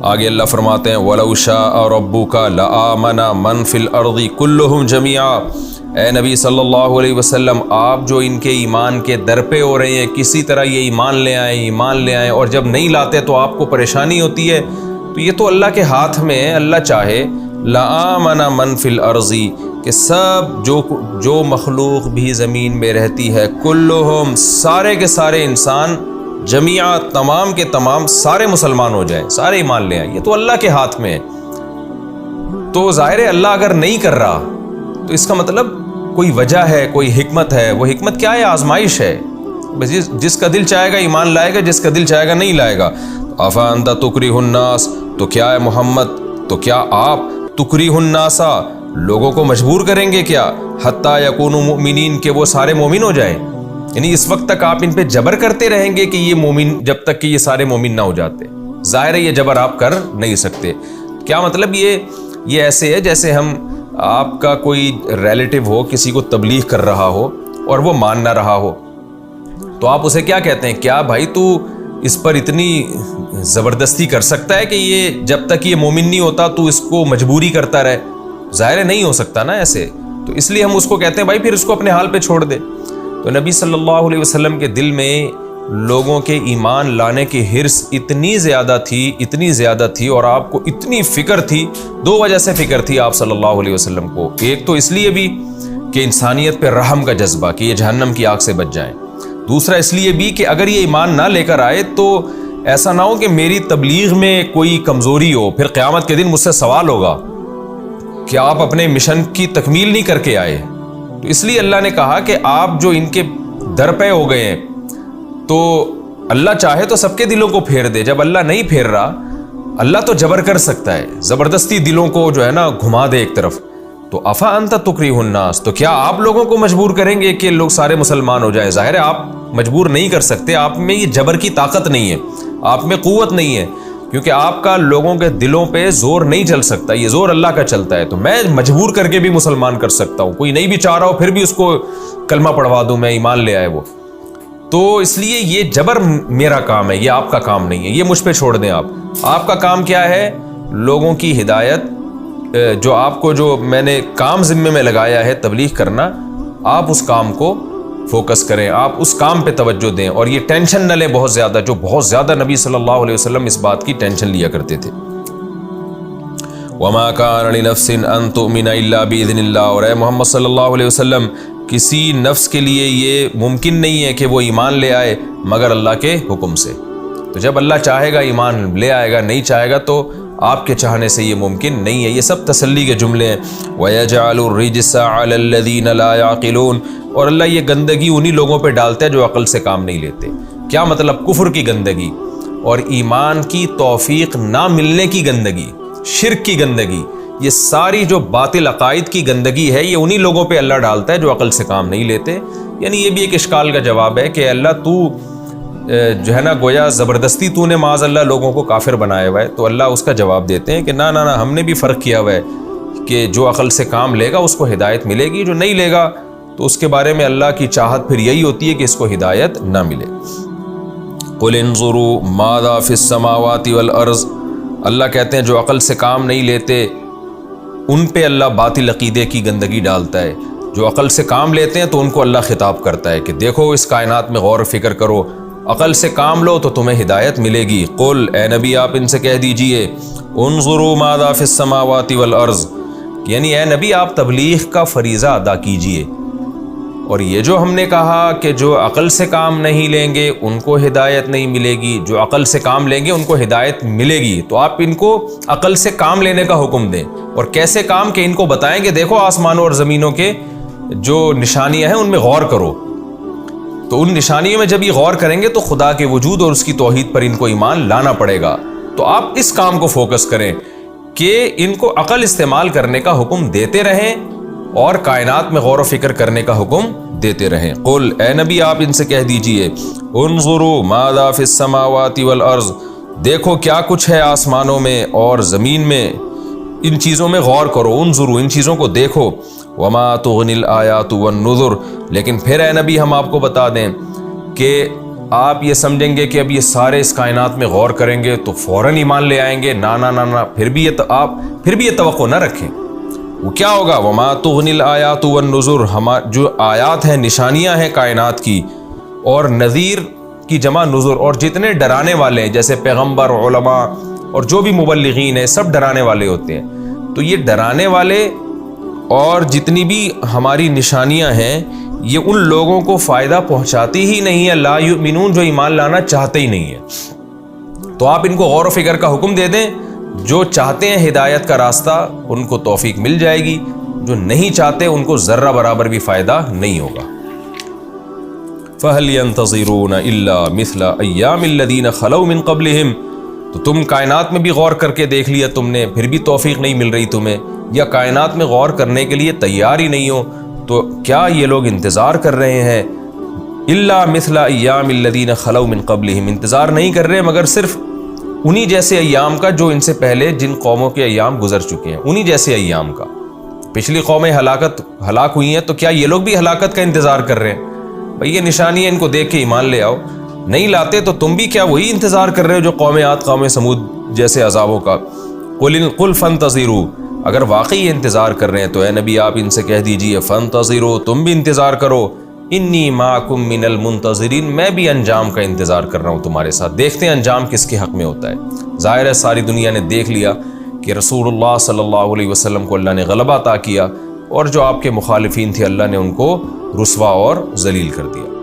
آگے اللہ فرماتے ہیں وَلَوْ شَاءَ رَبُّكَ لَآمَنَ مَنْ فِي الْأَرْضِ كُلُّهُمْ جَمِيعًا۔ اے نبی صلی اللہ علیہ وسلم، آپ جو ان کے ایمان کے در پہ ہو رہے ہیں، کسی طرح یہ ایمان لے آئیں اور جب نہیں لاتے تو آپ کو پریشانی ہوتی ہے، تو یہ تو اللہ کے ہاتھ میں ہے۔ اللہ چاہے لَآمَنَ مَنْ فِي الْأَرْضِ، کہ سب جو مخلوق بھی زمین میں رہتی ہے، کلہم، سارے کے سارے انسان، جمیعہ، تمام کے تمام سارے مسلمان ہو جائیں، سارے ایمان لے آئیں، یہ تو اللہ کے ہاتھ میں ہے۔ تو ظاہر ہے اللہ اگر نہیں کر رہا تو اس کا مطلب کوئی وجہ ہے، کوئی حکمت ہے۔ وہ حکمت کیا ہے؟ آزمائش ہے۔ جس کا دل چاہے گا ایمان لائے گا، جس کا دل چاہے گا نہیں لائے گا۔ افا انت تکرہ الناس، تو کیا ہے محمد، تو کیا آپ تکرہ الناس، لوگوں کو مجبور کریں گے کیا؟ حتی یکونوا مؤمنین، کہ وہ سارے مومن ہو جائیں، یعنی اس وقت تک آپ ان پہ جبر کرتے رہیں گے کہ یہ مومن، جب تک کہ یہ سارے مومن نہ ہو جاتے؟ ظاہر ہے یہ جبر آپ کر نہیں سکتے۔ کیا مطلب؟ یہ ایسے ہے جیسے آپ کا کوئی ریلیٹیو ہو، کسی کو تبلیغ کر رہا ہو اور وہ مان نہ رہا ہو، تو آپ اسے کیا کہتے ہیں؟ کیا بھائی تو اس پر اتنی زبردستی کر سکتا ہے کہ یہ جب تک یہ مومن نہیں ہوتا تو اس کو مجبوری کرتا رہے؟ ظاہر ہے نہیں ہو سکتا نا ایسے، تو اس لیے ہم اس کو کہتے ہیں بھائی پھر اس کو اپنے حال پہ چھوڑ دے۔ تو نبی صلی اللہ علیہ وسلم کے دل میں لوگوں کے ایمان لانے کی حرص اتنی زیادہ تھی اور آپ کو اتنی فکر تھی۔ دو وجہ سے فکر تھی آپ صلی اللہ علیہ وسلم کو۔ ایک تو اس لیے بھی کہ انسانیت پہ رحم کا جذبہ، کہ یہ جہنم کی آگ سے بچ جائیں۔ دوسرا اس لیے بھی کہ اگر یہ ایمان نہ لے کر آئے تو ایسا نہ ہو کہ میری تبلیغ میں کوئی کمزوری ہو، پھر قیامت کے دن مجھ سے سوال ہوگا کہ آپ اپنے مشن کی تکمیل نہیں کر کے آئے۔ تو اس لیے اللہ نے کہا کہ آپ جو ان کے در پہ ہو گئے ہیں، تو اللہ چاہے تو سب کے دلوں کو پھیر دے۔ جب اللہ نہیں پھیر رہا، اللہ تو جبر کر سکتا ہے، زبردستی دلوں کو جو ہے نا گھما دے ایک طرف۔ تو افا انت تکرہ الناس، تو کیا آپ لوگوں کو مجبور کریں گے کہ لوگ سارے مسلمان ہو جائیں؟ ظاہر ہے آپ مجبور نہیں کر سکتے، آپ میں یہ جبر کی طاقت نہیں ہے، آپ میں قوت نہیں ہے، کیونکہ آپ کا لوگوں کے دلوں پہ زور نہیں چل سکتا، یہ زور اللہ کا چلتا ہے۔ تو میں مجبور کر کے بھی مسلمان کر سکتا ہوں، کوئی نہیں بھی چاہ رہا ہو پھر بھی اس کو کلمہ پڑھوا دوں میں، ایمان لے آئے وہ۔ تو اس لیے یہ جبر میرا کام ہے، یہ آپ کا کام نہیں ہے، یہ مجھ پہ چھوڑ دیں آپ کا کام کیا ہے؟ لوگوں کی ہدایت، جو آپ کو جو میں نے کام ذمے میں لگایا ہے تبلیغ کرنا، آپ اس کام کو فوکس کریں، آپ اس کام پہ توجہ دیں، اور یہ ٹینشن نہ لیں بہت زیادہ، جو بہت زیادہ نبی صلی اللہ علیہ وسلم اس بات کی ٹینشن لیا کرتے تھے۔ وَمَا كَانَ لِنَفْسٍ أَن تُؤْمِنَ إِلَّا بِإِذْنِ اللَّهِ، اور اے محمد صلی اللہ علیہ وسلم، کسی نفس کے لیے یہ ممکن نہیں ہے کہ وہ ایمان لے آئے مگر اللہ کے حکم سے۔ تو جب اللہ چاہے گا ایمان لے آئے گا، نہیں چاہے گا تو آپ کے چاہنے سے یہ ممکن نہیں ہے۔ یہ سب تسلی کے جملے ہیں۔ وَيَجْعَلُ الرِّجْسَ عَلَى الَّذِينَ لَا يَعْقِلُونَ، اور اللہ یہ گندگی انہی لوگوں پہ ڈالتا ہے جو عقل سے کام نہیں لیتے۔ کیا مطلب؟ کفر کی گندگی اور ایمان کی توفیق نہ ملنے کی گندگی، شرک کی گندگی، یہ ساری جو باطل عقائد کی گندگی ہے، یہ انہی لوگوں پہ اللہ ڈالتا ہے جو عقل سے کام نہیں لیتے۔ یعنی یہ بھی ایک اشکال کا جواب ہے کہ اللہ تو جو ہے نا گویا زبردستی تو نے معاذ اللہ لوگوں کو کافر بنایا ہوا ہے، تو اللہ اس کا جواب دیتے ہیں کہ نہ نہ نہ، ہم نے بھی فرق کیا ہوا ہے کہ جو عقل سے کام لے گا اس کو ہدایت ملے گی، جو نہیں لے گا تو اس کے بارے میں اللہ کی چاہت پھر یہی ہوتی ہے کہ اس کو ہدایت نہ ملے۔ قُلْ انظُرُوا مَاذَا فِي السَّمَاوَاتِ وَالْأَرْضِ، اللہ کہتے ہیں جو عقل سے کام نہیں لیتے ان پہ اللہ باطل عقیدے کی گندگی ڈالتا ہے، جو عقل سے کام لیتے ہیں تو ان کو اللہ خطاب کرتا ہے کہ دیکھو اس کائنات میں غور و فکر کرو، عقل سے کام لو تو تمہیں ہدایت ملے گی۔ قل، اے نبی آپ ان سے کہہ دیجئے، انظروا ماذا فی السماوات والارض، یعنی اے نبی آپ تبلیغ کا فریضہ ادا کیجئے، اور یہ جو ہم نے کہا کہ جو عقل سے کام نہیں لیں گے ان کو ہدایت نہیں ملے گی، جو عقل سے کام لیں گے ان کو ہدایت ملے گی، تو آپ ان کو عقل سے کام لینے کا حکم دیں۔ اور کیسے کام؟ کہ ان کو بتائیں کہ دیکھو آسمانوں اور زمینوں کے جو نشانیاں ہیں ان میں غور کرو، تو ان نشانیوں میں جب یہ غور کریں گے تو خدا کے وجود اور اس کی توحید پر ان کو ایمان لانا پڑے گا۔ تو آپ اس کام کو فوکس کریں کہ ان کو عقل استعمال کرنے کا حکم دیتے رہیں اور کائنات میں غور و فکر کرنے کا حکم دیتے رہیں۔ قل، اے نبی آپ ان سے کہہ دیجئے، انظروا ماذا فی السماوات والارض، دیکھو کیا کچھ ہے آسمانوں میں اور زمین میں، ان چیزوں میں غور کرو، انظروا ان چیزوں کو دیکھو، وما تغنی الآیات والنذر، لیکن پھر اے نبی ہم آپ کو بتا دیں کہ آپ یہ سمجھیں گے کہ اب یہ سارے اس کائنات میں غور کریں گے تو فوراً ایمان لے آئیں گے، نا نا نا نا، پھر بھی یہ توقع نہ رکھیں۔ وہ کیا ہوگا؟ وما تغنی الآیات والنذر، جو آیات ہیں، نشانیاں ہیں کائنات کی، اور نذیر کی جمع نذر، اور جتنے ڈرانے والے ہیں جیسے پیغمبر، علماء اور جو بھی مبلغین ہیں، سب ڈرانے والے ہوتے ہیں۔ تو یہ ڈرانے والے اور جتنی بھی ہماری نشانیاں ہیں، یہ ان لوگوں کو فائدہ پہنچاتی ہی نہیں ہے، لا یؤمنون، جو ایمان لانا چاہتے ہی نہیں ہیں۔ تو آپ ان کو غور و فکر کا حکم دے دیں، جو چاہتے ہیں ہدایت کا راستہ ان کو توفیق مل جائے گی، جو نہیں چاہتے ان کو ذرہ برابر بھی فائدہ نہیں ہوگا۔ فَهَلْ يَنْتَظِرُونَ إِلَّا مِثْلَ أَيَّامِ الَّذِينَ خَلَوْا مِنْ قَبْلِهِمْ، تو تم کائنات میں بھی غور کر کے دیکھ لیا تم نے، پھر بھی توفیق نہیں مل رہی تمہیں، یا کائنات میں غور کرنے کے لیے تیار ہی نہیں ہو، تو کیا یہ لوگ انتظار کر رہے ہیں؟ الا مثل ایام الذین خلو من قبلہم، انتظار نہیں کر رہے مگر صرف انہی جیسے ایام کا جو ان سے پہلے جن قوموں کے ایام گزر چکے ہیں، انہی جیسے ایام کا۔ پچھلی قومیں ہلاک ہوئی ہیں، تو کیا یہ لوگ بھی ہلاکت کا انتظار کر رہے ہیں؟ بھئی یہ نشانی ہے، ان کو دیکھ کے ایمان لے آؤ۔ نہیں لاتے تو تم بھی کیا وہی انتظار کر رہے ہو جو قوم عاد، قوم سمود جیسے عذابوں کا؟ قل فانتظروا، اگر واقعی یہ انتظار کر رہے ہیں تو اے نبی آپ ان سے کہہ دیجئے فانتظروا، تم بھی انتظار کرو، انی معکم من المنتظرین، میں بھی انجام کا انتظار کر رہا ہوں تمہارے ساتھ۔ دیکھتے ہیں انجام کس کے حق میں ہوتا ہے۔ ظاہر ہے ساری دنیا نے دیکھ لیا کہ رسول اللہ صلی اللہ علیہ وسلم کو اللہ نے غلبہ عطا کیا، اور جو آپ کے مخالفین تھے اللہ نے ان کو رسوا اور ذلیل کر دیا۔